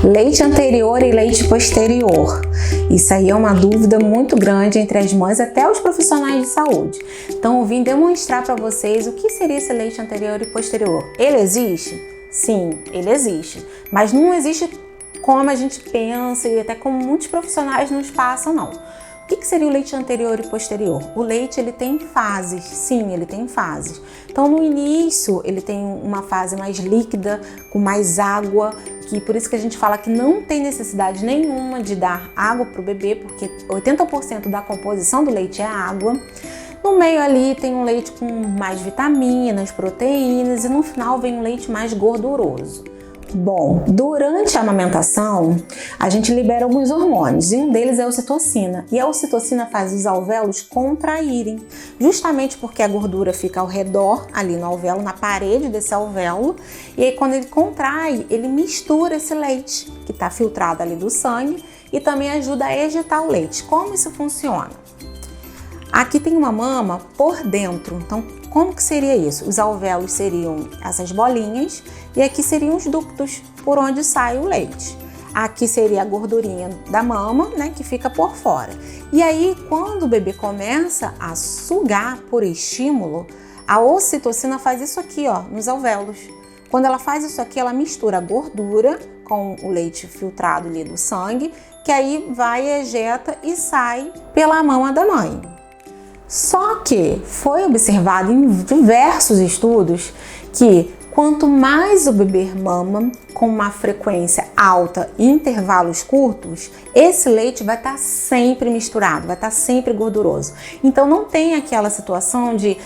Leite anterior e leite posterior. Isso aí é uma dúvida muito grande entre as mães até os profissionais de saúde. Então eu vim demonstrar para vocês o que seria esse leite anterior e posterior. Ele existe? Sim, ele existe. Mas não existe como a gente pensa e até como muitos profissionais nos passam, não. O que seria o leite anterior e posterior? O leite ele tem fases, sim, ele tem fases. Então no início ele tem uma fase mais líquida, com mais água, que por isso que a gente fala que não tem necessidade nenhuma de dar água para o bebê, porque 80% da composição do leite é água. No meio ali tem um leite com mais vitaminas, proteínas e no final vem um leite mais gorduroso. Bom, durante a amamentação, a gente libera alguns hormônios e um deles é a ocitocina. E a ocitocina faz os alvéolos contraírem, justamente porque a gordura fica ao redor, ali no alvéolo, na parede desse alvéolo. E aí quando ele contrai, ele mistura esse leite que está filtrado ali do sangue e também ajuda a ejetar o leite. Como isso funciona? Aqui tem uma mama por dentro, então como que seria isso? Os alvéolos seriam essas bolinhas e aqui seriam os ductos por onde sai o leite. Aqui seria a gordurinha da mama, né, que fica por fora. E aí, quando o bebê começa a sugar por estímulo, a ocitocina faz isso aqui, ó, nos alvéolos. Quando ela faz isso aqui, ela mistura a gordura com o leite filtrado ali do sangue, que aí vai, ejeta e sai pela mama da mãe. Só que foi observado em diversos estudos que quanto mais o bebê mama com uma frequência alta e intervalos curtos, esse leite vai estar sempre misturado, vai estar sempre gorduroso. Então não tem aquela situação de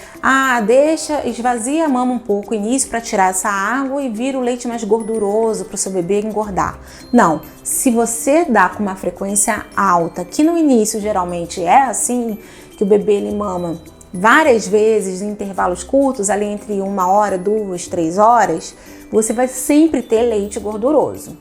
esvazia a mama um pouco no início para tirar essa água e vira o leite mais gorduroso para o seu bebê engordar. Não, se você dá com uma frequência alta, que no início geralmente é assim, que o bebê ele mama várias vezes em intervalos curtos, ali entre 1 hora, 2, 3 horas, você vai sempre ter leite gorduroso.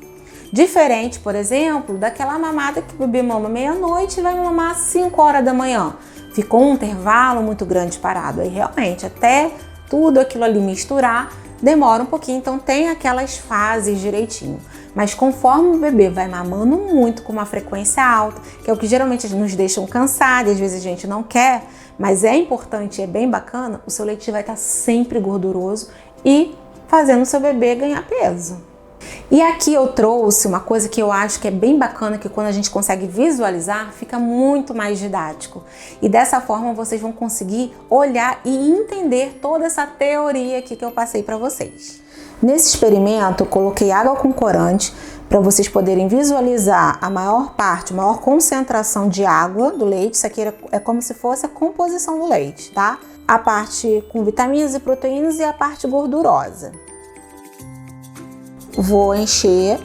Diferente, por exemplo, daquela mamada que o bebê mama meia-noite e vai mamar às 5 horas da manhã. Ficou um intervalo muito grande parado. Aí realmente, até tudo aquilo ali misturar, demora um pouquinho, então tem aquelas fases direitinho. Mas conforme o bebê vai mamando muito com uma frequência alta, que é o que geralmente nos deixam cansados, às vezes a gente não quer, mas é importante e é bem bacana, o seu leite vai estar sempre gorduroso e fazendo o seu bebê ganhar peso. E aqui eu trouxe uma coisa que eu acho que é bem bacana, que quando a gente consegue visualizar, fica muito mais didático. E dessa forma vocês vão conseguir olhar e entender toda essa teoria aqui que eu passei para vocês. Nesse experimento, eu coloquei água com corante para vocês poderem visualizar a maior concentração de água do leite. Isso aqui é como se fosse a composição do leite, tá? A parte com vitaminas e proteínas e a parte gordurosa. Vou encher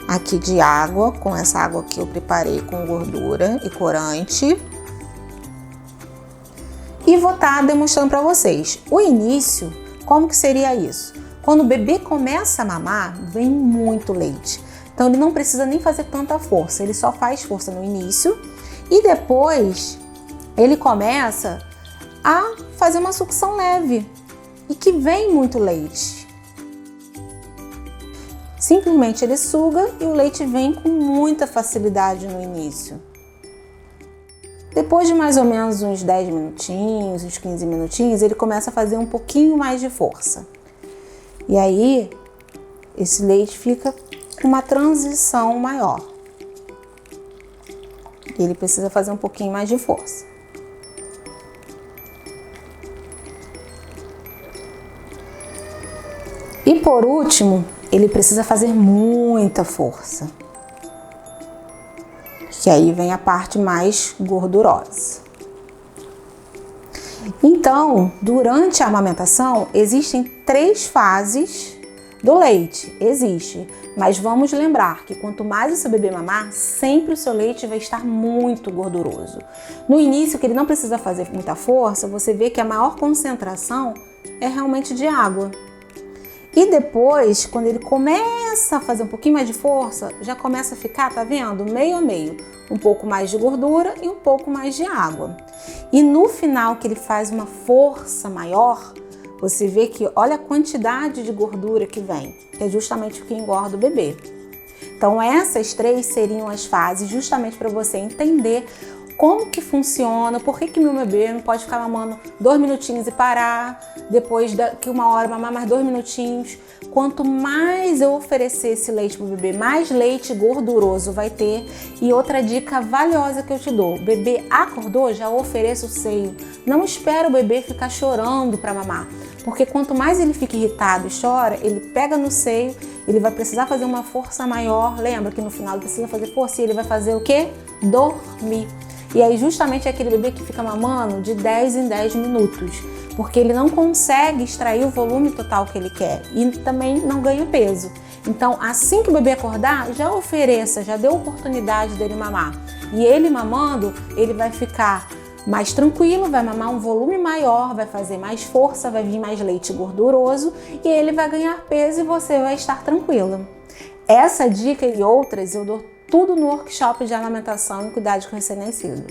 aqui de água, com essa água que eu preparei com gordura e corante. E vou estar demonstrando para vocês o início. Como que seria isso? Quando o bebê começa a mamar, vem muito leite. Então ele não precisa nem fazer tanta força, ele só faz força no início e depois ele começa a fazer uma sucção leve e que vem muito leite. Simplesmente ele suga e o leite vem com muita facilidade no início. Depois de mais ou menos uns 10 minutinhos, uns 15 minutinhos, ele começa a fazer um pouquinho mais de força. E aí, esse leite fica com uma transição maior. Ele precisa fazer um pouquinho mais de força. E por último, ele precisa fazer muita força. Que aí vem a parte mais gordurosa. Então, durante a amamentação, existem 3 fases do leite. Existe, mas vamos lembrar que quanto mais o seu bebê mamar, sempre o seu leite vai estar muito gorduroso. No início, que ele não precisa fazer muita força, você vê que a maior concentração é realmente de água. E depois, quando ele começa a fazer um pouquinho mais de força, já começa a ficar, tá vendo? Meio a meio. Um pouco mais de gordura e um pouco mais de água. E no final, que ele faz uma força maior, você vê que olha a quantidade de gordura que vem, que é justamente o que engorda o bebê. Então essas 3 seriam as fases justamente para você entender como que funciona, por que meu bebê não pode ficar mamando 2 minutinhos e parar, depois que 1 hora mamar mais 2 minutinhos. Quanto mais eu oferecer esse leite para o bebê, mais leite gorduroso vai ter. E outra dica valiosa que eu te dou, o bebê acordou, já ofereça o seio. Não espera o bebê ficar chorando para mamar, porque quanto mais ele fica irritado e chora, ele pega no seio, ele vai precisar fazer uma força maior. Lembra que no final ele precisa fazer força e ele vai fazer o quê? Dormir. E aí justamente é aquele bebê que fica mamando de 10 em 10 minutos, porque ele não consegue extrair o volume total que ele quer e também não ganha peso. Então, assim que o bebê acordar, já ofereça, já dê oportunidade dele mamar. E ele mamando, ele vai ficar mais tranquilo, vai mamar um volume maior, vai fazer mais força, vai vir mais leite gorduroso e ele vai ganhar peso e você vai estar tranquila. Essa dica e outras eu dou tudo no workshop de amamentação e cuidado com recém-nascido.